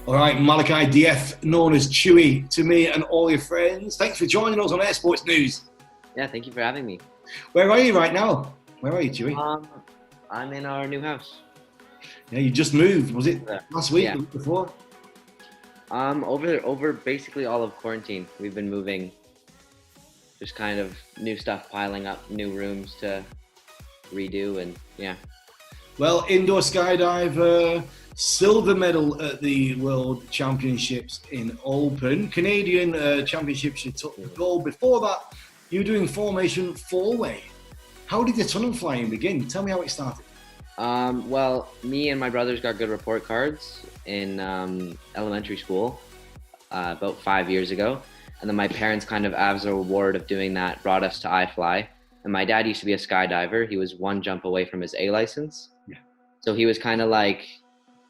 All right, Malachi DF, known as Chewie, to me and all your friends. Thanks for joining us on Air Sports News. Yeah, thank you for having me. Where are you right now? Where are you, Chewie? I'm in our new house. Yeah, you just moved. Was it last week? Yeah. The week before? Over basically all of quarantine, we've been moving. Just kind of new stuff piling up, new rooms to redo, and yeah. Well, indoor skydiver, silver medal at the World Championships in Open. Canadian Championships, you took the gold. Before that, you were doing formation four-way. How did the tunnel flying begin? Tell me how it started. Well, me and my brothers got good report cards in elementary school about 5 years ago. And then my parents kind of, as a reward of doing that, brought us to iFly. And my dad used to be a skydiver. He was one jump away from his A license. Yeah. So he was kind of like,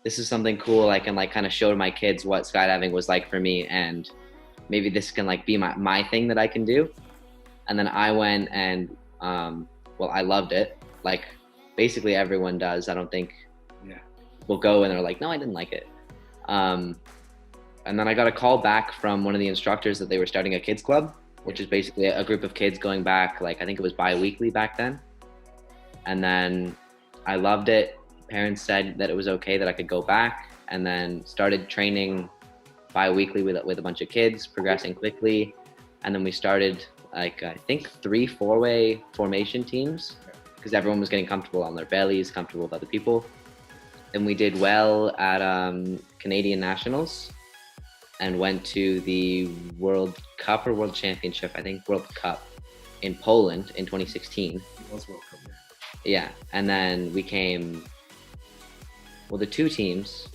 this is something cool. I can like kind of show my kids what skydiving was like for me. And maybe this can like be my thing that I can do. And then I went and, I loved it. Like basically everyone does. I don't think we'll go and they're like, no, I didn't like it. And then I got a call back from one of the instructors that they were starting a kids club, which is basically a group of kids going back, like I think it was bi-weekly back then. And then I loved it. Parents said that it was okay that I could go back, and then started training bi-weekly with a bunch of kids, progressing quickly. And then we started like, I think 3 4-way formation teams because everyone was getting comfortable on their bellies, comfortable with other people. And we did well at Canadian Nationals and went to the World Cup or World Championship, I think World Cup in Poland in 2016. It was World Cup, yeah. And then we came, the 2 teams,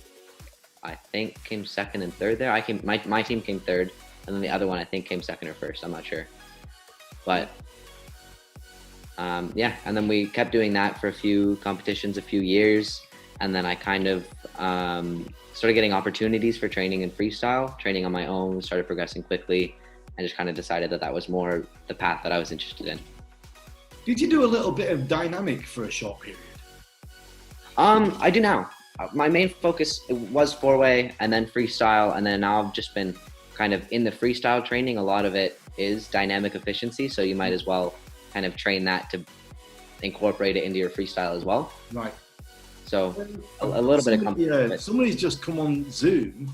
I think came second and third there. My team came third, and then the other one I think came second or first, I'm not sure. But and then we kept doing that for a few competitions, a few years. And then I kind of started getting opportunities for training in freestyle, training on my own, started progressing quickly, and just kind of decided that was more the path that I was interested in. Did you do a little bit of dynamic for a short period? I do now. My main focus was 4-way and then freestyle, and then now I've just been kind of in the freestyle training. A lot of it is dynamic efficiency, so you might as well kind of train that to incorporate it into your freestyle as well. Right. So a little bit of comfort. Yeah, somebody's just come on Zoom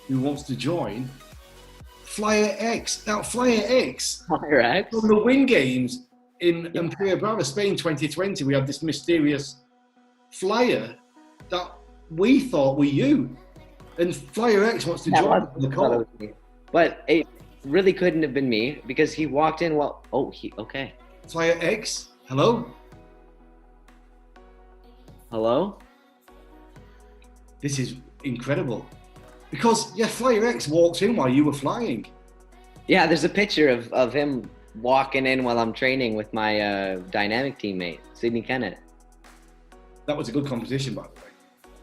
who wants to join. Flyer X. Now, Flyer X. Flyer X? From the Win Games in Empire Brava, Spain 2020, we had this mysterious flyer that we thought were you. And Flyer X wants to join the call. But it really couldn't have been me because he walked in okay. Flyer X, hello? Hello? This is incredible. Because, Flyer X walked in while you were flying. Yeah, there's a picture of him walking in while I'm training with my dynamic teammate, Sydney Kennett. That was a good competition, by the way.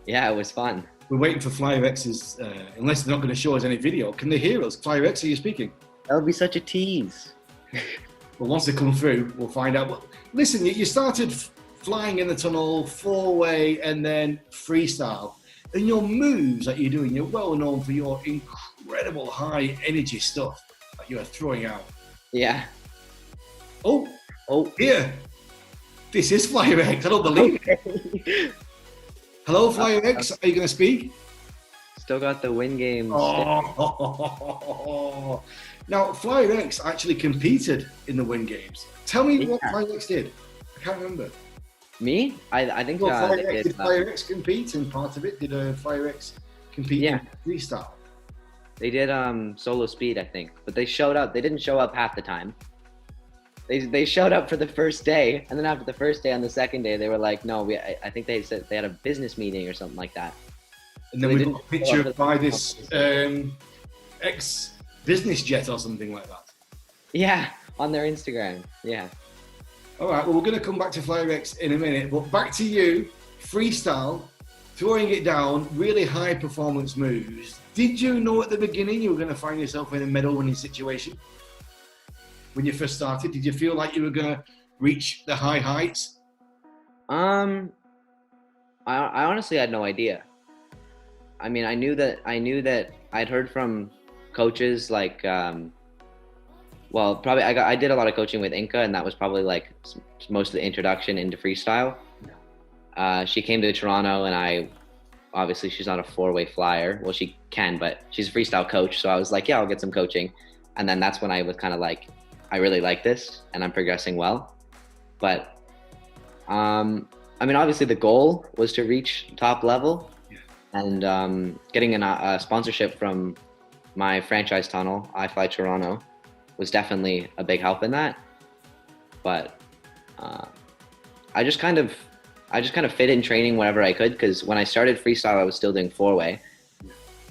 Yeah, it was fun. We're waiting for Flyer X's, unless they're not going to show us any video. Can they hear us? Flyer X, are you speaking? That would be such a tease. Well, once they come through, we'll find out. Well, listen, you started flying in the tunnel, 4-way, and then freestyle. And your moves that you're doing, you're well known for your incredible high energy stuff that you are throwing out. Yeah. Oh, here. This is Flyer X. I don't believe it. Hello, Flyer X. Are you going to speak? Still got the Win Games. Now, Flyer X actually competed in the Win Games. Tell me what Flyer X did. I can't remember. Me? I think did Flyer X compete in part of it? Did Flyer X compete in freestyle? They did solo speed, I think. But they showed up. They didn't show up half the time. They showed up for the first day, and then after the first day, on the second day, they were like, no, I think they said they had a business meeting or something like that. And then we got a picture by this ex-business jet or something like that. Yeah, on their Instagram, yeah. All right, well, we're going to come back to Flyer X in a minute, but back to you, freestyle, throwing it down, really high performance moves. Did you know at the beginning you were going to find yourself in a medal winning situation? When you first started, did you feel like you were going to reach the high heights? I honestly had no idea. I mean, I knew that I'd heard from coaches like, well, probably I did a lot of coaching with Inca, and that was probably like most of the introduction into freestyle. She came to Toronto, and obviously she's not a four-way flyer. Well, she can, but she's a freestyle coach. So I was like, yeah, I'll get some coaching. And then that's when I was kind of like, I really like this and I'm progressing well. But I mean, obviously the goal was to reach top level, and getting a sponsorship from my franchise tunnel, I Fly Toronto, was definitely a big help in that. But I just kind of fit in training whenever I could, because when I started freestyle, I was still doing four-way,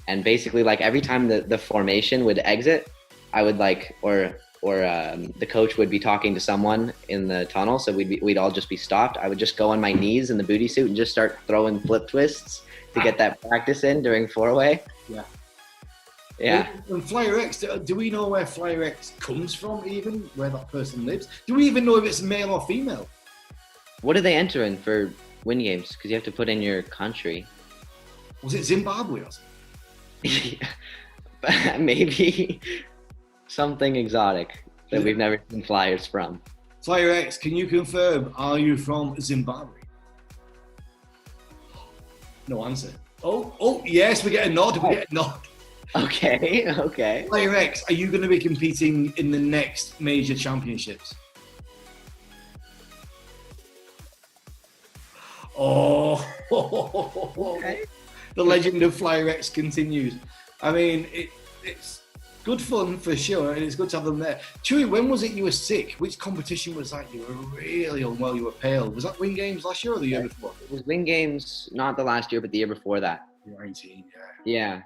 and basically like every time the formation would exit, I would like, or the coach would be talking to someone in the tunnel, so we'd all just be stopped. I would just go on my knees in the booty suit and just start throwing flip twists to get that practice in during four-way. Yeah. And Flyer X, do we know where Flyer X comes from, even where that person lives? Do we even know if it's male or female? What do they enter in for win games? Because you have to put in your country. Was it Zimbabwe or something? Maybe something exotic that we've never seen flyers from. Flyer X, can you confirm, are you from Zimbabwe? No answer. Oh, yes, we get a nod. Okay. Flyer X, are you going to be competing in the next major championships? Oh, okay. The legend of Flyer X continues. I mean, it's good fun for sure, and it's good to have them there. Chewie, when was it you were sick? Which competition was that? You were really unwell, you were pale. Was that Wing Games last year or the year before? It was Wing Games, not the last year, but the year before that. 19, yeah.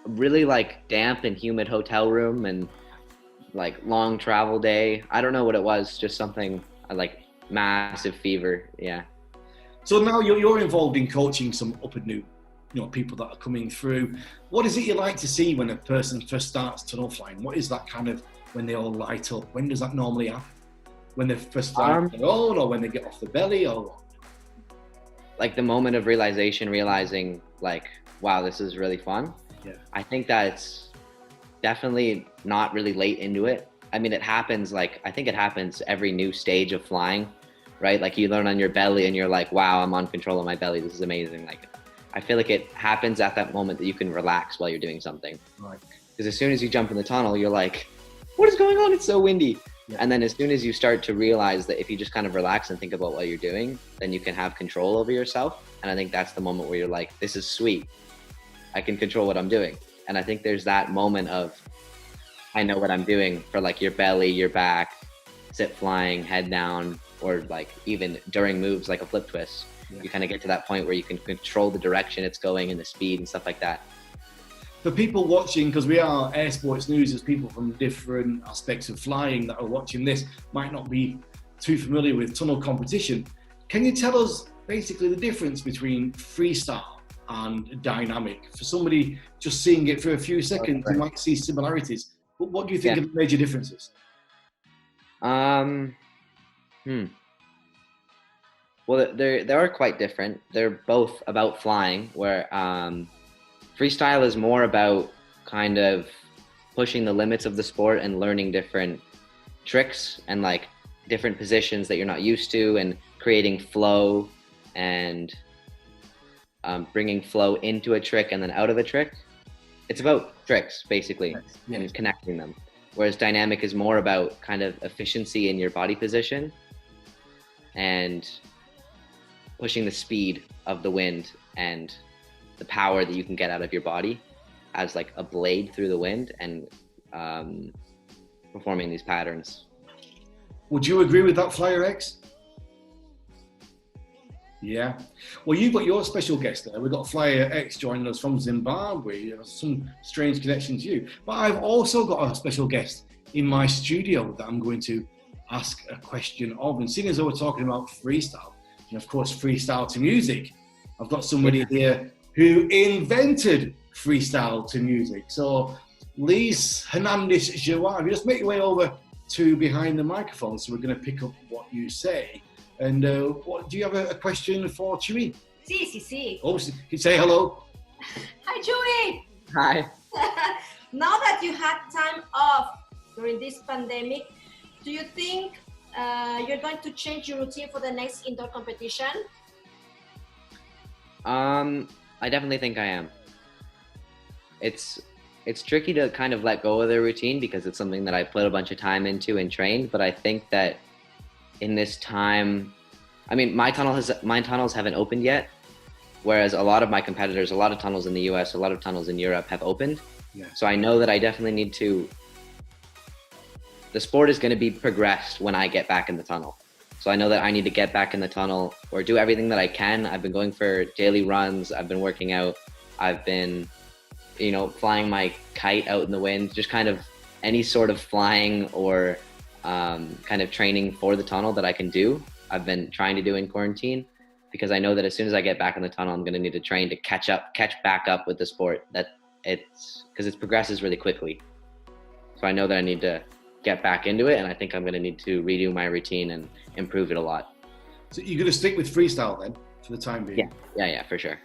Really like damp and humid hotel room, and like long travel day. I don't know what it was, just something like massive fever. Yeah. So now you're involved in coaching some up and new, people that are coming through. What is it you like to see when a person first starts tunnel flying? What is that kind of, when they all light up? When does that normally happen? When they first fly on their own, or when they get off the belly, or what? Like the moment of realizing like, wow, this is really fun. Yeah. I think that it's definitely not really late into it. I mean, I think it happens every new stage of flying, right? Like you learn on your belly and you're like, wow, I'm on control of my belly. This is amazing. Like, I feel like it happens at that moment that you can relax while you're doing something. Right. Because as soon as you jump in the tunnel, you're like, what is going on? It's so windy. Yeah. And then as soon as you start to realize that if you just kind of relax and think about what you're doing, then you can have control over yourself. And I think that's the moment where you're like, this is sweet. I can control what I'm doing. And I think there's that moment of, I know what I'm doing, for like your belly, your back, sit flying, head down, or like even during moves like a flip twist. Yeah. You kind of get to that point where you can control the direction it's going and the speed and stuff like that. For people watching, because we are Air Sports News, there's people from different aspects of flying that are watching this, might not be too familiar with tunnel competition. Can you tell us basically the difference between freestyle and dynamic? For somebody just seeing it for a few seconds, you might see similarities. But what do you think are the major differences? Well, they are quite different. They're both about flying, where freestyle is more about kind of pushing the limits of the sport and learning different tricks and like different positions that you're not used to, and creating flow and bringing flow into a trick and then out of a trick. It's about tricks basically, and connecting them. Whereas dynamic is more about kind of efficiency in your body position and pushing the speed of the wind and the power that you can get out of your body as like a blade through the wind, and performing these patterns. Would you agree with that, Flyer X? Yeah. Well, you've got your special guest there. We've got Flyer X joining us from Zimbabwe. Some strange connection to you. But I've also got a special guest in my studio that I'm going to ask a question of. And seeing as though we're talking about freestyle, and of course freestyle to music, I've got somebody here who invented freestyle to music. So Liz Hernandez-Joao, you just make your way over to behind the microphone, so we're going to pick up what you say. And what do you have a question for Chewie? Sí, sí, sí. Oh, can you say hello? Hi, Chewie. Hi. Now that you had time off during this pandemic, do you think you're going to change your routine for the next indoor competition? I definitely think I am. It's tricky to kind of let go of the routine because it's something that I put a bunch of time into and trained, but I think that in this time, I mean, my tunnels haven't opened yet, whereas a lot of my competitors, a lot of tunnels in the US, a lot of tunnels in Europe have opened. Yeah. So I know that I definitely need to, the sport is going to be progressed when I get back in the tunnel. So I know that I need to get back in the tunnel or do everything that I can. I've been going for daily runs. I've been working out. I've been, flying my kite out in the wind, just kind of any sort of flying or kind of training for the tunnel that I can do. I've been trying to do in quarantine because I know that as soon as I get back in the tunnel, I'm going to need to train to catch back up with the sport. Because it progresses really quickly. So I know that I need to get back into it, and I think I'm going to need to redo my routine and improve it a lot. So you're going to stick with freestyle then for the time being? Yeah, for sure.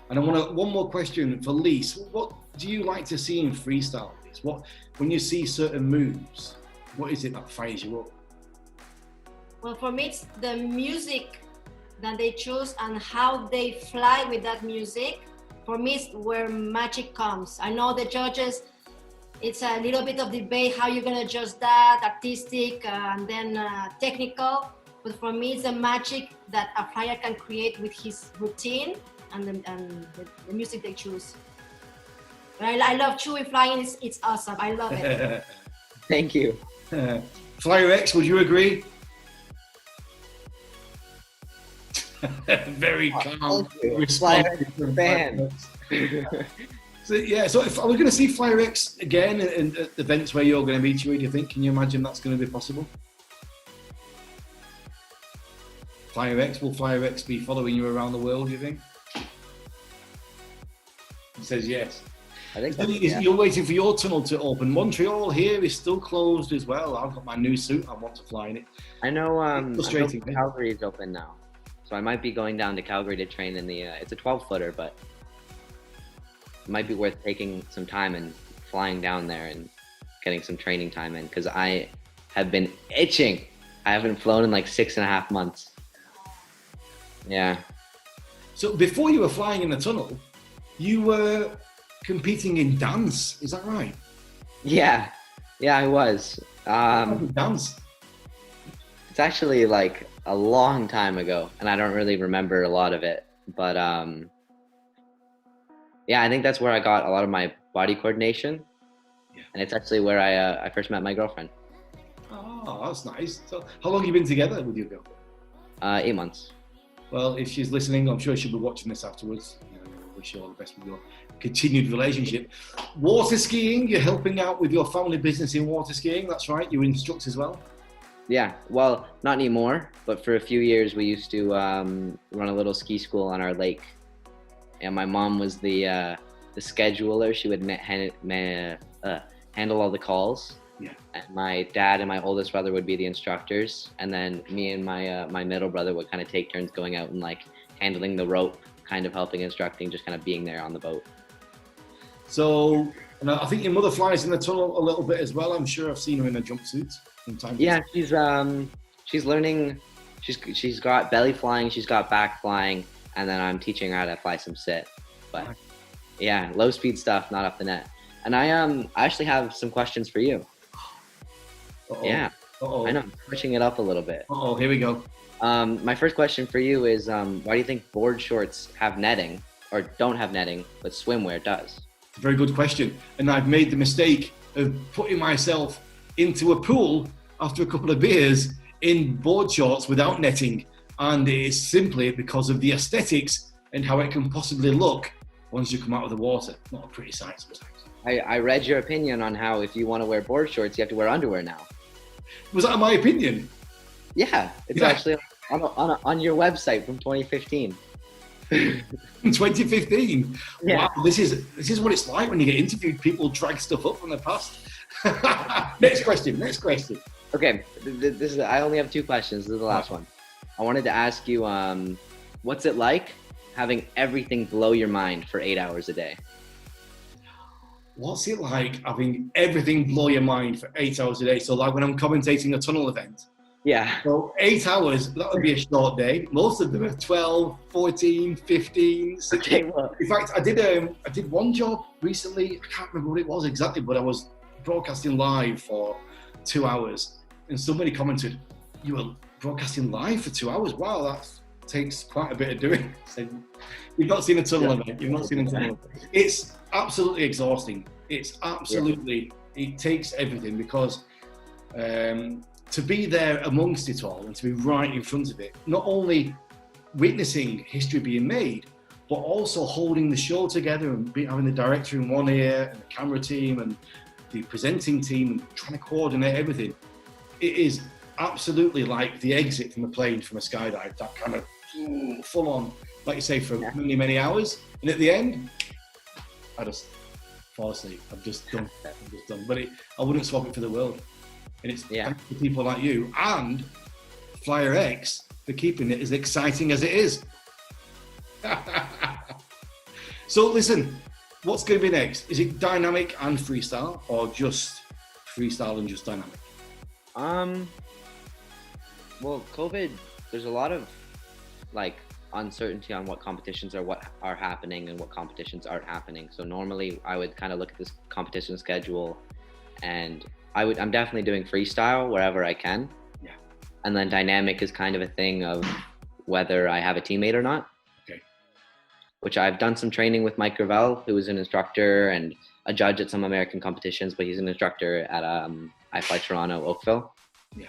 And I want one more question for Lise. What do you like to see in freestyle, Lise? When you see certain moves, what is it that fires you up? Well, for me, it's the music that they choose and how they fly with that music. For me, it's where magic comes. I know the judges, it's a little bit of debate how you're gonna adjust that, artistic and then technical. But for me, it's the magic that a flyer can create with his routine and the music they choose. But I love Chewie flying. It's awesome. I love it. Thank you. Flyer X, would you agree? Very calm. Fan. So if I was going to see Flyer X again at events where you're going to be, Chewie, do you think? Can you imagine that's going to be possible? Will Flyer X be following you around the world, do you think? He says yes. I think You're waiting for your tunnel to open. Montreal here is still closed as well. I've got my new suit. I want to fly in it. I know. Frustrating. Calgary is open now, so I might be going down to Calgary to train in the. It's a 12-footer, but it might be worth taking some time and flying down there and getting some training time in because I have been itching. I haven't flown in like 6.5 months. Yeah. So before you were flying in the tunnel, you were competing in dance. Is that right? Yeah, I was. Dance. It's actually like a long time ago, and I don't really remember a lot of it. But yeah, I think that's where I got a lot of my body coordination, and it's actually where I first met my girlfriend. Oh, that's nice. So, how long have you been together with your girlfriend? 8 months. Well, if she's listening, I'm sure she'll be watching this afterwards. I wish you all the best with your continued relationship. Water skiing, you're helping out with your family business in water skiing. That's right. You instruct as well. Yeah, well, not anymore, but for a few years we used to run a little ski school on our lake, and my mom was the scheduler. She would handle all the calls. Yeah. And my dad and my oldest brother would be the instructors, and then me and my middle brother would kind of take turns going out and like handling the rope, kind of helping instructing, just kind of being there on the boat. So, and I think your mother flies in the tunnel a little bit as well. I'm sure I've seen her in a jumpsuit from time to time. Yeah, she's learning. She's got belly flying, she's got back flying, and then I'm teaching her how to fly some sit. But yeah, low speed stuff, not up the net. And I actually have some questions for you. Uh-oh. Yeah. Uh-oh. I know, I'm switching it up a little bit. Oh, here we go. My first question for you is, why do you think board shorts have netting, or don't have netting, but swimwear does? It's a very good question. And I've made the mistake of putting myself into a pool after a couple of beers in board shorts without netting. And it is simply because of the aesthetics and how it can possibly look once you come out of the water. Not a pretty sight sometimes. I read your opinion on how if you want to wear board shorts, you have to wear underwear now. Was that my opinion? Yeah, it's actually on your website from 2015. 2015. Yeah. Wow, this is what it's like when you get interviewed. People drag stuff up from the past. Next question. Okay, this is. I only have 2 questions. This is the last one. I wanted to ask you, what's it like having everything blow your mind for 8 hours a day? What's it like having everything blow your mind for 8 hours a day? So like when I'm commentating a tunnel event, Yeah. so 8 hours, that would be a short day. Most of them are 12, 14, 15, 16. Okay, well, In fact, I did one job recently. I can't remember what it was exactly, but I was broadcasting live for 2 hours. And somebody commented, "You were broadcasting live for 2 hours? Wow, that takes quite a bit of doing." So, you've not seen a tunnel event. You've not seen a tunnel event. It's absolutely exhausting. It's absolutely, it takes everything because to be there amongst it all and to be right in front of it, not only witnessing history being made, but also holding the show together and having the director in one ear and the camera team and the presenting team and trying to coordinate everything. It is absolutely like the exit from a plane from a skydive, that kind of full on, like you say, for many, many hours. And at the end, I just fall asleep. I'm just done. But I wouldn't swap it for the world. And it's thanks to people like you and Flyer X for keeping it as exciting as it is. So listen, what's going to be next? Is it dynamic and freestyle, or just freestyle and just dynamic? Well, COVID, there's a lot of like uncertainty on what competitions are happening and what competitions aren't happening. So normally I would kind of look at this competition schedule, and I'm definitely doing freestyle wherever I can. Yeah. And then dynamic is kind of a thing of whether I have a teammate or not. Okay. Which I've done some training with Mike Gravel, who is an instructor and a judge at some American competitions, but he's an instructor at iFly Toronto, Oakville. Yeah.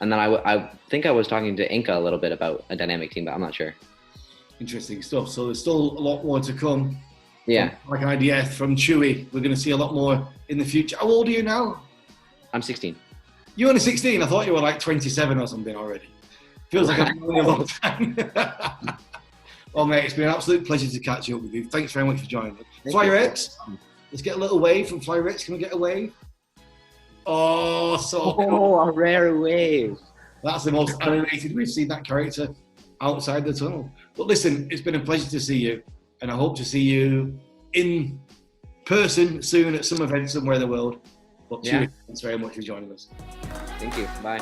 And then I think I was talking to Inca a little bit about a dynamic team, but I'm not sure. Interesting stuff. So there's still a lot more to come. Yeah. Like IDF from Chewie. We're going to see a lot more in the future. How old are you now? I'm 16. You're only 16. I thought you were like 27 or something already. Feels like I've known you a long time. Well, mate, it's been an absolute pleasure to catch up with you. Thanks very much for joining us. Flyer X. Let's get a little wave from Flyer X. Can we get a wave? Oh, so cool. A rare wave. That's the most animated we've seen that character outside the tunnel. But listen, it's been a pleasure to see you, and I hope to see you in person soon at some event somewhere in the world. But Chewie, thanks very much for joining us. Thank you. Bye.